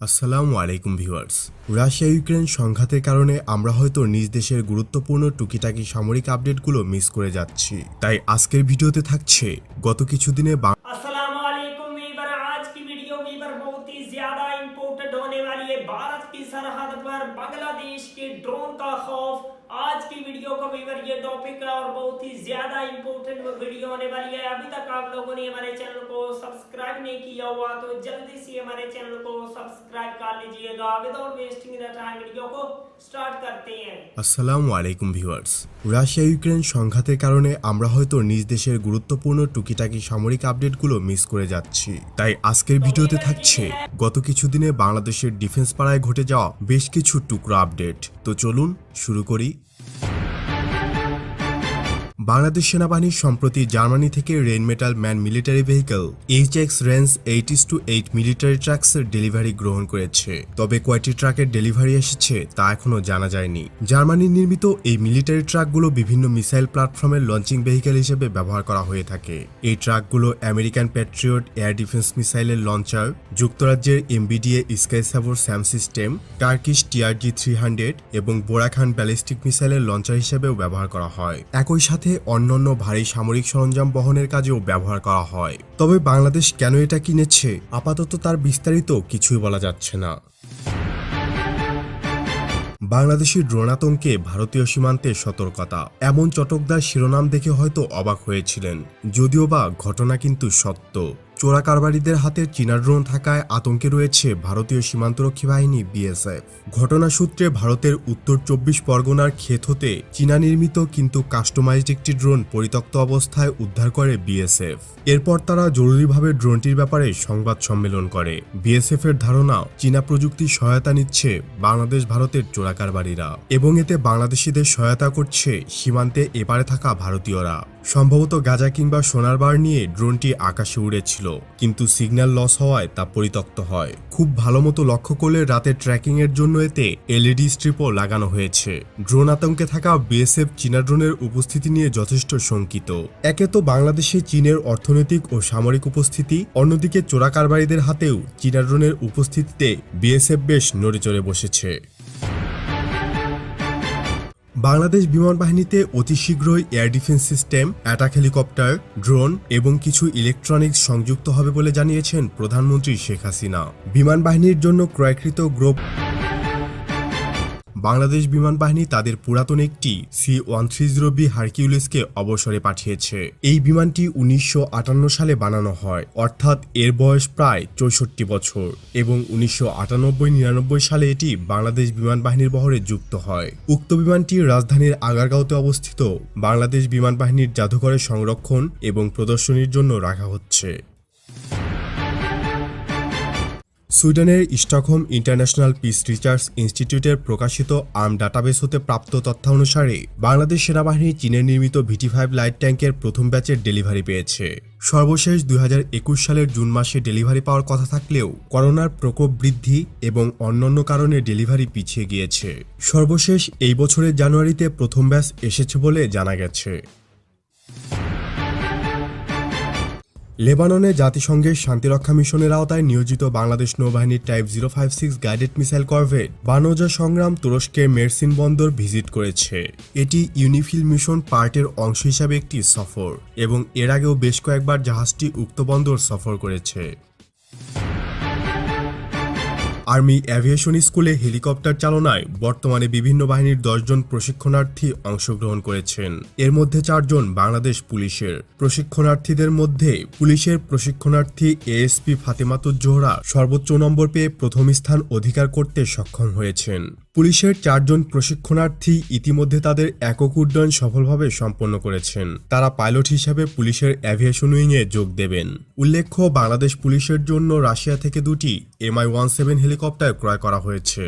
আসসালামু আলাইকুম viewers. Russia Ukraine সংঘাতের কারণে আমরা হয়তো নিজ দেশের গুরুত্বপূর্ণ টুকিটাকি সামরিক আপডেটগুলো মিস করে যাচ্ছি। তাই আজকের ভিডিওতে থাকছে গত কিছুদিনে अस्सलाम वालेकुम वीवर। आज की वीडियो वीवर बहुत ही ज्यादा इम्पोर्टेंट होने वाली है। भारत की सरहद पर बांग्लादेश के ड्रोन का खौफ। आज की वीडियो का वीवर ये टॉपिक है और बहुत ही ज्यादा इम्पोर्टेंट वीडियो होने वाली है। अभी तक आप लोगों ने हमारे चैनल को सब्सक्राइब नहीं किया हुआ तो जल्दी से हमारे चैनल को सब्सक्राइब कर लीजिएगा। Without wasting the time video को स्टार्ट करते हैं। আসসালামু আলাইকুম ভিউয়ার্স। রাশিয়া ইউক্রেন সংঘাতের কারণে আমরা হয়তো নিজ দেশের গুরুত্বপূর্ণ টুকিটাকি সামরিক আপডেটগুলো মিস করে যাচ্ছি। তাই আজকের ভিডিওতে থাকছে গত কিছুদিনে বাংলাদেশের ডিফেন্স পাড়ায় ঘটে যাওয়া বেশ কিছু টুকরো আপডেট। তো চলুন শুরু করি। বাংলাদেশ সেনাবাহিনী সম্প্রতি জার্মানি থেকে Rheinmetall MAN military vehicle HX range 80-8 military ট্রাকসের ডেলিভারি গ্রহণ করেছে। তবে কয়টি ট্রাকের ডেলিভারি এসেছে তা এখনও জানা যায়নি। জার্মানি নির্মিত এই মিলিটারি ট্রাকগুলো বিভিন্ন মিসাইল প্ল্যাটফর্মের লঞ্চিং ভেহিকল হিসেবে ব্যবহার করা হয়ে থাকে। এই ট্রাকগুলো আমেরিকান প্যাট্রিয়ট এয়ার ডিফেন্স মিসাইলের লঞ্চার, যুক্তরাজ্যের MBDA Skysabre SAM system, Turkish TRG-300 এবং বোরাখান ব্যালিস্টিক মিসাইলের লঞ্চার হিসেবেও ব্যবহার করা হয়। একই সাথে অন্যান্য ভারী সামরিক সরঞ্জাম বহনের কাজেও ব্যবহার করা হয়। তবে বাংলাদেশ কেন এটা কিনেছে আপাতত তার বিস্তারিত কিছুই বলা যাচ্ছে না। বাংলাদেশের ড্রোন আতঙ্কে ভারতীয় সীমান্তে সতর্কতা, এমন চটকদার শিরোনাম দেখে হয়তো অবাক হয়েছিলেন, যদিও বা ঘটনা কিন্তু সত্য। চোরা কারবারিদের হাতে চীনা ড্রোন থাকায় আতঙ্কে রয়েছে ভারতীয় সীমান্তরক্ষী বাহিনী BSF। ঘটনা সূত্রে ভারতের উত্তর 24 পরগনার ক্ষেত হতে চীনা নির্মিত কিন্তু কাস্টমাইজড একটি ড্রোন পরিত্যক্ত অবস্থায় উদ্ধার করে BSF। এরপর তারা জরুরিভাবে ড্রোনটির ব্যাপারে সংবাদ সম্মেলন করে। BSF এর ধারণা চীনা প্রযুক্তির সহায়তা নিচ্ছে বাংলাদেশ ভারতের চোরা কারবারিরা এবং এতে বাংলাদেশিদের সহায়তা করছে সীমান্তে এপারে থাকা ভারতীয়রা। সম্ভবত গাঁজা কিংবা সোনার বার নিয়ে ড্রোনটি আকাশে উড়েছিল, কিন্তু সিগন্যাল লস হওয়ায় তা পরিত্যক্ত হয়। খুব ভালো মতো লক্ষ্য করলে রাতে ট্র্যাকিং এর জন্য এতে LED স্ট্রিপও লাগানো হয়েছে। ড্রোন আতঙ্কে থাকা BSF চীনা ড্রোনের উপস্থিতি নিয়ে যথেষ্ট শঙ্কিত। একে তো বাংলাদেশে চীনের অর্থনৈতিক ও সামরিক উপস্থিতি, অন্যদিকে চোরা কারবারিদের হাতেও চীনা ড্রোনের উপস্থিতিতে BSF বেশ নড়েচড়ে বসেছে। বাংলাদেশ বিমান বাহিনীতে অতি শীঘ্রই air defence system, attack helicopter, drone এবং কিছু ইলেকট্রনিক্স সংযুক্ত হবে বলে জানিয়েছেন প্রধানমন্ত্রী শেখ হাসিনা। বিমান বাহিনীর জন্য ক্রয়কৃত বাংলাদেশ বিমান বাহিনী তাদের পুরাতন একটি C-130B হারকিউলিসকে অবসরে পাঠিয়েছে। এই বিমানটি 1958 সালে বানানো হয়, অর্থাৎ এর বয়স প্রায় 64 বছর, এবং 1998-99 সালে এটি বাংলাদেশ বিমান বাহিনীর বহরে যুক্ত হয়। উক্ত বিমানটি রাজধানীর আগারগাঁওতে অবস্থিত বাংলাদেশ বিমান বাহিনীর জাদুঘরে সংরক্ষণ এবং প্রদর্শনীর জন্য রাখা হচ্ছে। সুইডেনের স্টকহোম ইন্টারন্যাশনাল পিস রিসার্চ ইনস্টিটিউটের প্রকাশিত আর্ম ডাটাবেস হতে প্রাপ্ত তথ্যানুসারে বাংলাদেশ সেনাবাহিনী চীনের নির্মিত VT-5 লাইট ট্যাঙ্কের প্রথম ব্যাচের ডেলিভারি পেয়েছে। সর্বশেষ 2021 সালের জুন মাসে ডেলিভারি পাওয়ার কথা থাকলেও করোনার প্রকোপ বৃদ্ধি এবং অন্যান্য কারণে ডেলিভারি পিছিয়ে গিয়েছে। সর্বশেষ এই বছরের জানুয়ারিতে প্রথম ব্যাচ এসেছে বলে জানা গেছে। লেবাননে জাতিসংঘের শান্তিরক্ষা মিশনের আওতায় নিয়োজিত বাংলাদেশ নৌবাহিনীর টাইপ 056 গাইডেড মিসাইল করভেট বানৌজা সংগ্রাম তুরস্কের মেরসিন বন্দর ভিজিট করেছে। এটি ইউনিফিল মিশন পার্টের অংশ হিসাবে একটি সফর এবং এর আগেও বেশ কয়েকবার জাহাজটি উক্ত বন্দর সফর করেছে। আর্মি অ্যাভিয়েশন স্কুলে হেলিকপ্টার চালনায় বর্তমানে বিভিন্ন বাহিনীর 10 জন প্রশিক্ষণার্থী অংশগ্রহণ করেছেন। এর মধ্যে 4 জন বাংলাদেশ পুলিশের। প্রশিক্ষণার্থীদের মধ্যে পুলিশের প্রশিক্ষণার্থী ASP ফাতেমাতুজ জোহরা সর্বোচ্চ নম্বর পেয়ে প্রথম স্থান অধিকার করতে সক্ষম হয়েছেন। পুলিশের 4 জন প্রশিক্ষণার্থী ইতিমধ্যে তাদের একক উড্ডয়ন সফলভাবে সম্পন্ন করেছেন। তারা পাইলট হিসেবে পুলিশের অ্যাভিয়েশন উইংয়ে যোগ দেবেন। উল্লেখ্য, বাংলাদেশ পুলিশের জন্য রাশিয়া থেকে 2টি MI-17 হেলিকপ্টার ক্রয় করা হয়েছে।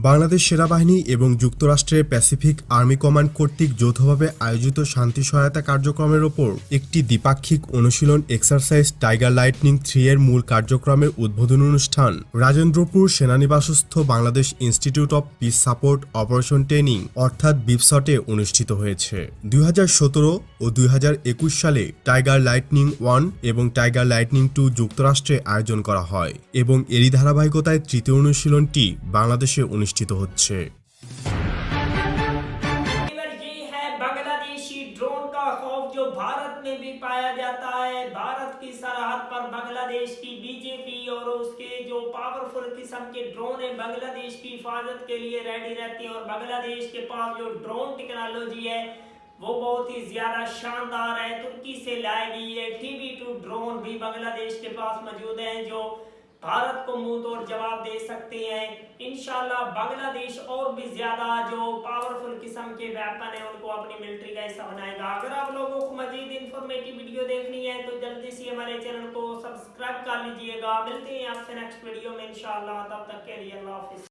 বাংলাদেশ সেনাবাহিনী এবং যুক্তরাষ্ট্রের প্যাসিফিক আর্মি কমান্ড কর্তৃক যৌথভাবে আয়োজিত শান্তি সহায়তা কার্যক্রমের ওপর একটি দ্বিপাক্ষিক অনুশীলন এক্সারসাইজ টাইগার লাইটনিং 3 এর মূল কার্যক্রমের উদ্বোধন অনুষ্ঠান রাজেন্দ্রপুর সেনানিবাসস্থ Bangladesh institute of peace support operation training অর্থাৎ বিপসটে অনুষ্ঠিত হয়েছে। 2017 ও 2021 সালে টাইগার লাইটনিং 1 এবং টাইগার লাইটনিং 2 যুক্তরাষ্ট্রে আয়োজন করা হয় এবং এরই ধারাবাহিকতায় তৃতীয় অনুশীলনটি বাংলাদেশে অনুষ্ঠিত হচ্ছে। ये है बांग्लादेशी ड्रोन का खौफ जो भारत में भी पाया जाता है। भारत की सरहद पर बांग्लादेश की बीजेपी और उसके जो पावरफुल किस्म के ड्रोन है बांग्लादेश की हिफाजत के लिए रेडी रहती है और बांग्लादेश के पास जो ड्रोन टेक्नोलॉजी है वो बहुत ही ज्यादा शानदार है। तुर्की से लाई गई है TB2 ड्रोन भी बांग्लादेश के पास मौजूद है जो भारत को मुंह तोड़ जवाब दे सकते हैं। इंशाल्लाह बांग्लादेश और भी ज्यादा जो पावरफुल किस्म के वेपन है उनको अपनी मिलिट्री का हिस्सा बनाएगा। अगर आप लोगों को मजीद इंफॉर्मेटिव वीडियो देखनी है तो जल्दी से हमारे चैनल को सब्सक्राइब कर लीजिएगा। मिलते हैं आपसे नेक्स्ट वीडियो में इंशाल्लाह, तब तक के लिए अल्लाह हाफिज।